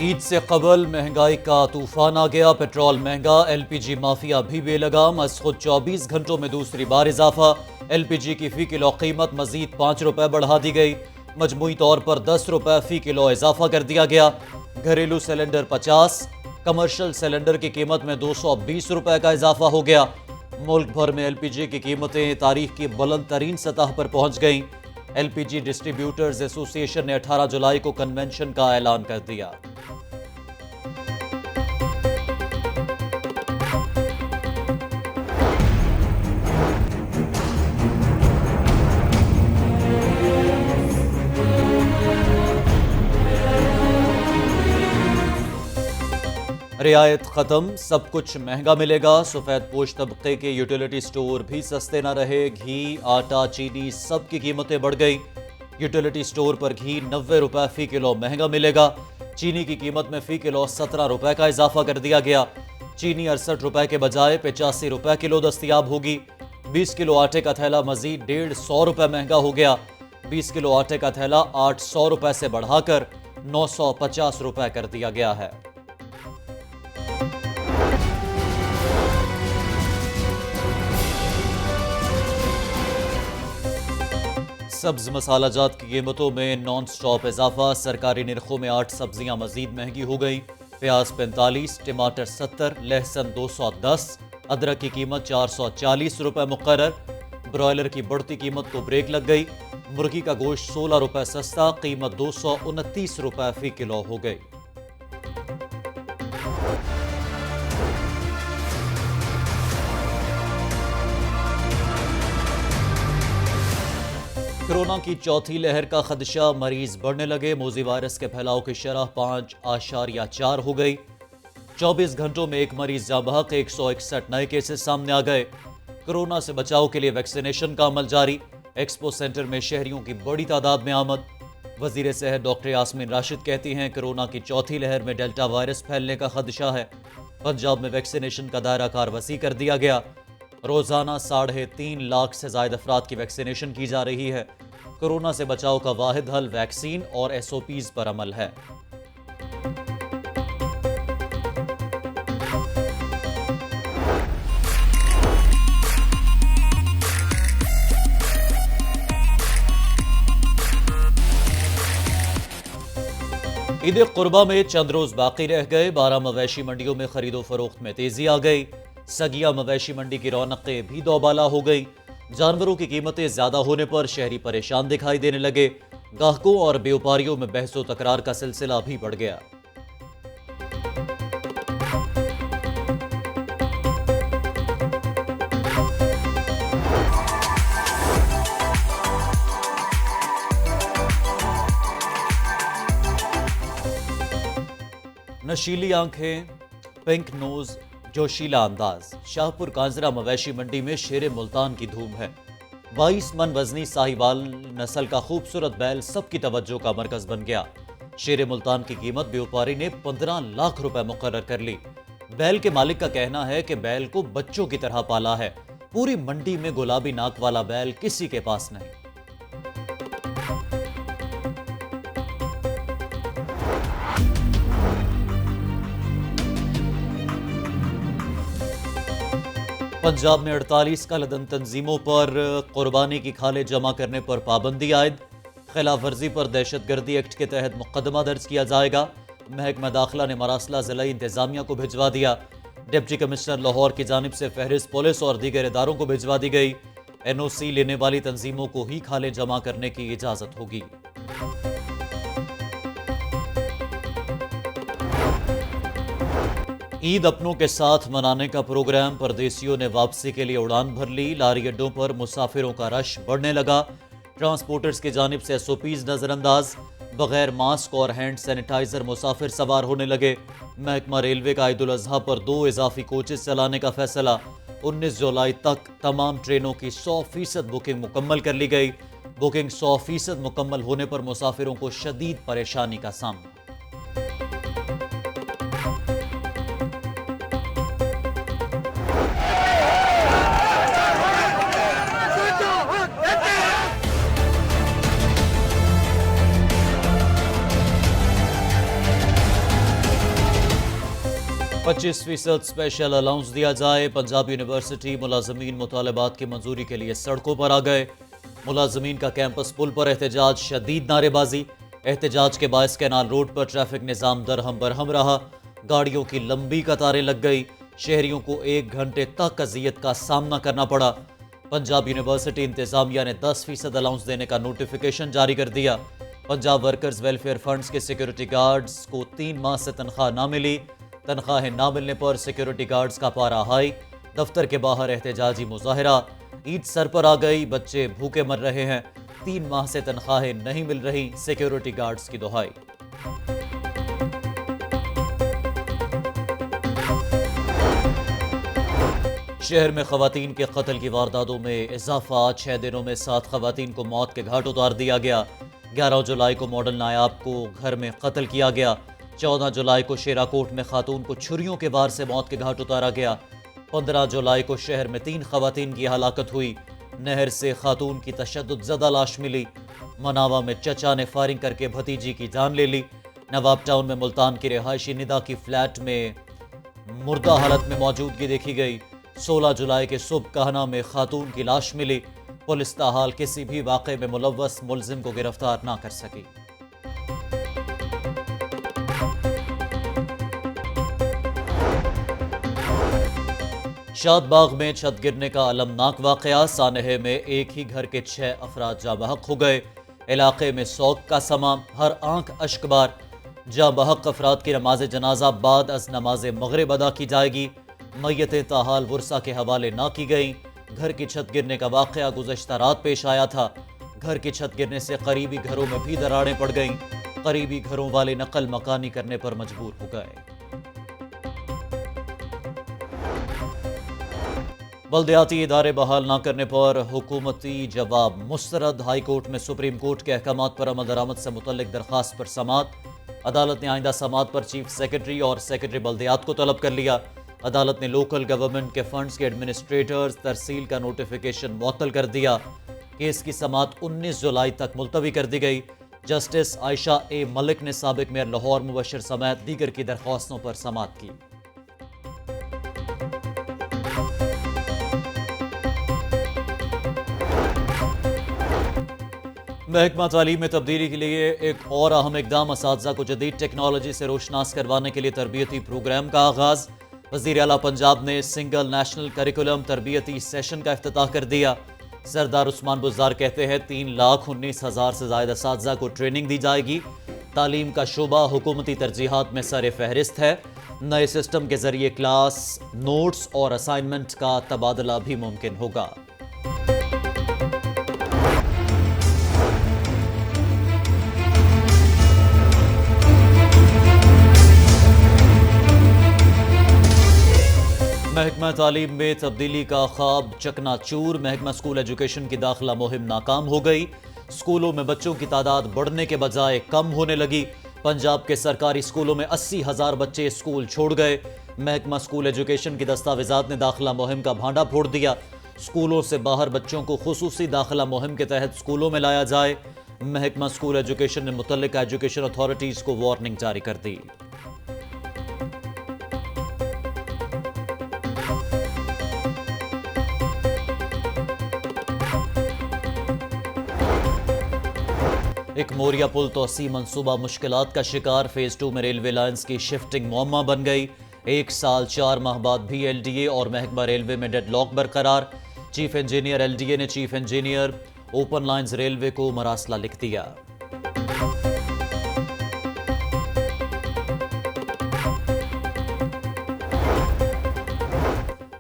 ईद से कबल महंगाई का तूफान आ गया। पेट्रोल महंगा, एलपीजी माफिया भी बेलगाम। आज खुद 24 घंटों में दूसरी बार इजाफा। एलपीजी की फी किलो कीमत मजीद 5 रुपए बढ़ा दी गई। मजमूई तौर पर 10 रुपए फी किलो इजाफा कर दिया गया। घरेलू सिलेंडर 50, कमर्शियल सिलेंडर की कीमत में 220 रुपए का इजाफा हो गया। मुल्क भर में एलपीजी की कीमतें तारीख की बुलंद तरीन सतह पर पहुंच गईं। एलपीजी डिस्ट्रीब्यूटर्स एसोसिएशन ने 18 जुलाई को कन्वेंशन का ऐलान कर दिया। रियायत खत्म, सब कुछ महंगा मिलेगा। सफेद पोश तबके के यूटिलिटी स्टोर भी सस्ते न रहे। घी, आटा, चीनी सब की कीमतें बढ़ गई। यूटिलिटी स्टोर पर घी 90 रुपए फी किलो महंगा मिलेगा। चीनी की कीमत में फी किलो 17 रुपए का इजाफा कर दिया गया। चीनी 68 रुपए के बजाय 85 रुपए किलो दस्तयाब होगी। 20 किलो आटे का थैला मजीद 150 रुपए महंगा हो गया। 20 किलो आटे का थैला 800 रुपए से बढ़ाकर 950 रुपए कर दिया गया है। सब्ज मसालाजात की कीमतों में नॉन स्टॉप इजाफा। सरकारी निरखों में 8 सब्जियां मजीद महंगी हो गई। प्याज 45, टमाटर 70, लहसुन 210, अदरक की कीमत 440 रुपए मुकर्रर। ब्रॉयलर की बढ़ती कीमत को ब्रेक लग गई। मुर्गी का गोश्त 16 रुपए सस्ता, कीमत 229 रुपए फी किलो हो गई। कोरोना की चौथी लहर का खदशा, मरीज बढ़ने लगे। मोजी वायरस के फैलाव की शरह 5.4 हो गई। 24 घंटों में एक मरीज जाँ बहक, 161 नए केसेस सामने आ गए। कोरोना से बचाव के लिए वैक्सीनेशन का अमल जारी। एक्सपो सेंटर में शहरियों की बड़ी तादाद में आमद। वजीर सेहत डॉक्टर यास्मीन राशिद कहती हैं कोरोना की चौथी लहर में डेल्टा वायरस फैलने का खदशा है। पंजाब में वैक्सीनेशन का दायरा कार वसी कर दिया गया। रोजाना 3.5 लाख से ज्यादा अफराद की वैक्सीनेशन की जा रही है। कोरोना से बचाव का वाहिद हल वैक्सीन और एसओपीज पर अमल है। ईद कुर्बा में चंद रोज बाकी रह गए। 12 मवेशी मंडियों में खरीदो फरोख्त में तेजी आ गई। सगिया मवेशी मंडी की रौनकें भी दोबाला हो गई। जानवरों की कीमतें ज्यादा होने पर शहरी परेशान दिखाई देने लगे। गाहकों और व्यापारियों में बहसो तकरार का सिलसिला भी बढ़ गया। नशीली आंखें, पिंक नोज, जोशीला अंदाज। शाहपुर कांजरा मवेशी मंडी में शेर मुल्तान की धूम है। 22 मन वजनी साहिवाल नस्ल का खूबसूरत बैल सबकी तवज्जो का मरकज बन गया। शेर मुल्तान की कीमत व्यापारी ने 15 लाख रुपए मुकर्रर कर ली। बैल के मालिक का कहना है कि बैल को बच्चों की तरह पाला है। पूरी मंडी में गुलाबी नाक वाला बैल किसी के पास नहीं। पंजाब में 48 कालेधन तंजीमों पर कुर्बानी की खाले जमा करने पर पाबंदी आयद। खिलाफ वर्जी पर दहशतगर्दी एक्ट के तहत मुकदमा दर्ज किया जाएगा। महकमा दाखिला ने मरासला जिला इंतजामिया को भिजवा दिया। डिप्टी कमिश्नर लाहौर की जानिब से फहरिस्त पुलिस और दीगर इदारों को भिजवा दी गई। एनओसी लेने वाली तंजीमों को ही खाले जमा करने की इजाजत होगी। ईद अपनों के साथ मनाने का प्रोग्राम, परदेसियों ने वापसी के लिए उड़ान भर ली। लारी अड्डों पर मुसाफिरों का रश बढ़ने लगा। ट्रांसपोर्टर्स की जानिब से एसओपीज नजरअंदाज। बगैर मास्क और हैंड सैनिटाइजर मुसाफिर सवार होने लगे। महकमा रेलवे का ईद उल अजहा पर 2 इजाफी कोचेस चलाने का फैसला। 19 जुलाई तक तमाम ट्रेनों की 100% बुकिंग मुकम्मल कर ली गई। बुकिंग 100% मुकम्मल होने पर मुसाफिरों को शदीद परेशानी का सामना। 25% स्पेशल अलाउंस दिया जाए। पंजाब यूनिवर्सिटी मुलाजमीन मुतालबात की मंजूरी के लिए सड़कों पर आ गए। मुलाजमीन का कैंपस पुल पर एहतजाज, शदीद नारेबाजी। एहतजाज के बायस कैनाल रोड पर ट्रैफिक निज़ाम दरहम बरहम रहा। गाड़ियों की लंबी कतारें लग गई। शहरियों को 1 घंटे तक अजियत का सामना करना पड़ा। पंजाब यूनिवर्सिटी इंतजामिया ने 10% अलाउंस देने का नोटिफिकेशन जारी कर दिया। पंजाब वर्कर्स वेलफेयर फंड्स के सिक्योरिटी गार्ड्स को 3 माह से तनख्वाह ना मिली। तनख्वाहें ना मिलने पर सिक्योरिटी गार्ड्स का पारा हाई। दफ्तर के बाहर एहतजाजी मुजाहरा। ईद सर पर आ गई, बच्चे भूखे मर रहे हैं। 3 माह से तनख्वाहें नहीं मिल रही, सिक्योरिटी गार्ड्स की दुहाई। शहर में खवातीन के कत्ल की वारदातों में इजाफा। 6 दिनों में 7 खवातीन को मौत के घाट उतार दिया गया। 11 जुलाई को मॉडल नायाब को घर में कत्ल किया गया। 14 जुलाई को शेराकोट में खातून को छुरियों के वार से मौत के घाट उतारा गया। 15 जुलाई को शहर में 3 खवातीन की हलाकत हुई। नहर से खातून की तशद्दुद ज़दा लाश मिली। मनावा में चचा ने फायरिंग करके भतीजी की जान ले ली। नवाब टाउन में मुल्तान की रिहायशी निदा की फ्लैट में मुर्दा हालत में मौजूदगी देखी गई। 16 जुलाई के सुबह कहना में खातून की लाश मिली। पुलिस ताहाल किसी भी वाक़े में मुलव्वस मुलजिम को गिरफ्तार ना कर सकी। शादबाग में छत गिरने का अलमनाक वाक़या। सानहे में एक ही घर के 6 अफराद जाँ बहक हो गए। इलाके में सौग का समा, हर आंख अश्कबार। जाँ बहक अफराद की नमाज जनाजा बाद अज नमाज मगरिब अदा की जाएगी। मैयतें ताहाल वर्सा के हवाले ना की गई। घर की छत गिरने का वाक़या गुज़श्ता रात पेश आया था। घर की छत गिरने से करीबी घरों में भी दरारें पड़ गईं। करीबी घरों वाले नकल मकानी करने पर मजबूर हो गए। बल्दियाती इदारे बहाल ना करने पर हुकूमती जवाब मुस्तरद। हाई कोर्ट में सुप्रीम कोर्ट के अहकामात पर अमल दरामद से मुतल्लिक दरख्वास्त पर समात। अदालत ने आइंदा समात पर चीफ सेक्रेटरी और सेक्रेटरी बल्दियात को तलब कर लिया। अदालत ने लोकल गवर्नमेंट के फंड्स के एडमिनिस्ट्रेटर्स तरसील का नोटिफिकेशन मुअत्तल कर दिया। केस की समात 19 जुलाई तक मुलतवी कर दी गई। जस्टिस आयशा ए मलिक ने साबिक मेयर लाहौर मुबशर समेत दीगर की दरख्वास्तों पर समात की। महकमा तालीम में तब्दीली के लिए एक और अहम इकदाम। असातिज़ा को जदीद टेक्नोलॉजी से रोशनास करवाने के लिए तरबियती प्रोग्राम का आगाज़। वज़ीर आला पंजाब ने सिंगल नेशनल करिकुलम तरबियती सेशन का इफ्तिताह कर दिया। सरदार उस्मान बुज़दार कहते हैं 3,19,000 से ज़ायद असातिज़ा को ट्रेनिंग दी जाएगी। तालीम का शोबा हुकूमती तरजीहात में सर फहरिस्त है। नए सिस्टम के ज़रिए क्लास नोट्स और असाइनमेंट का तबादला भी मुमकिन होगा। महकमा तालीम में तब्दीली का ख्वाब चकनाचूर। महकमा स्कूल एजुकेशन की दाखिला मुहिम नाकाम हो गई। स्कूलों में बच्चों की तादाद बढ़ने के बजाय कम होने लगी। पंजाब के सरकारी स्कूलों में 80,000 बच्चे स्कूल छोड़ गए। महकमा स्कूल एजुकेशन की दस्तावेजात ने दाखिला मुहिम का भांडा फोड़ दिया। स्कूलों से बाहर बच्चों को खुसूसी दाखिला मुहिम के तहत स्कूलों में लाया जाए। महकमा स्कूल एजुकेशन ने मुतल्लिका एजुकेशन अथॉरिटीज़ को वार्निंग जारी कर दी। एक मोरिया पुल तोसी मंसूबा मुश्किलात का शिकार। फेज 2 में रेलवे लाइन्स की शिफ्टिंग मुअम्मा बन गई। 1 साल 4 माह बाद भी LDA और महकमा रेलवे में डेडलॉक बरकरार। चीफ इंजीनियर LDA ने chief engineer open lines railway को मरासला लिख दिया।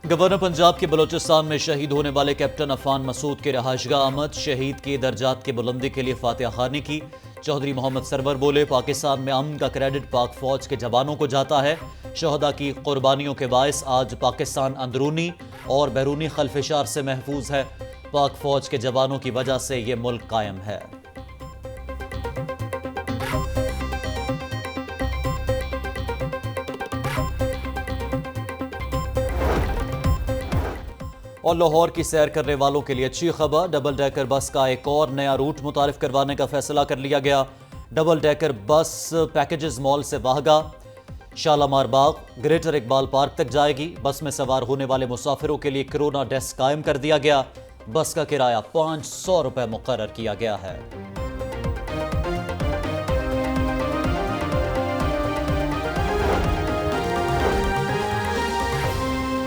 गवर्नर पंजाब के बलोचिस्तान में शहीद होने वाले कैप्टन अफान मसूद के रहायशगाह आमद। शहीद के दर्जात की बुलंदी के लिए फातिहा खानी की। चौधरी मोहम्मद सरवर बोले, पाकिस्तान में अमन का क्रेडिट पाक फौज के जवानों को जाता है। शहदा की कुर्बानियों के बायस आज पाकिस्तान अंदरूनी और बैरूनी खलफिशार से महफूज है। पाक फौज के जवानों की वजह से ये मुल्क कायम है। और लाहौर की सैर करने वालों के लिए अच्छी खबर। डबल डेकर बस का एक और नया रूट मुतारिफ करवाने का फैसला कर लिया गया। Double decker bus packages mall से वाहगा, शालामार बाग ग्रेटर इकबाल पार्क तक जाएगी। बस में सवार होने वाले मुसाफिरों के लिए कोरोना डेस्क कायम कर दिया गया। बस का किराया 500 रुपए मुकर्रर किया गया है।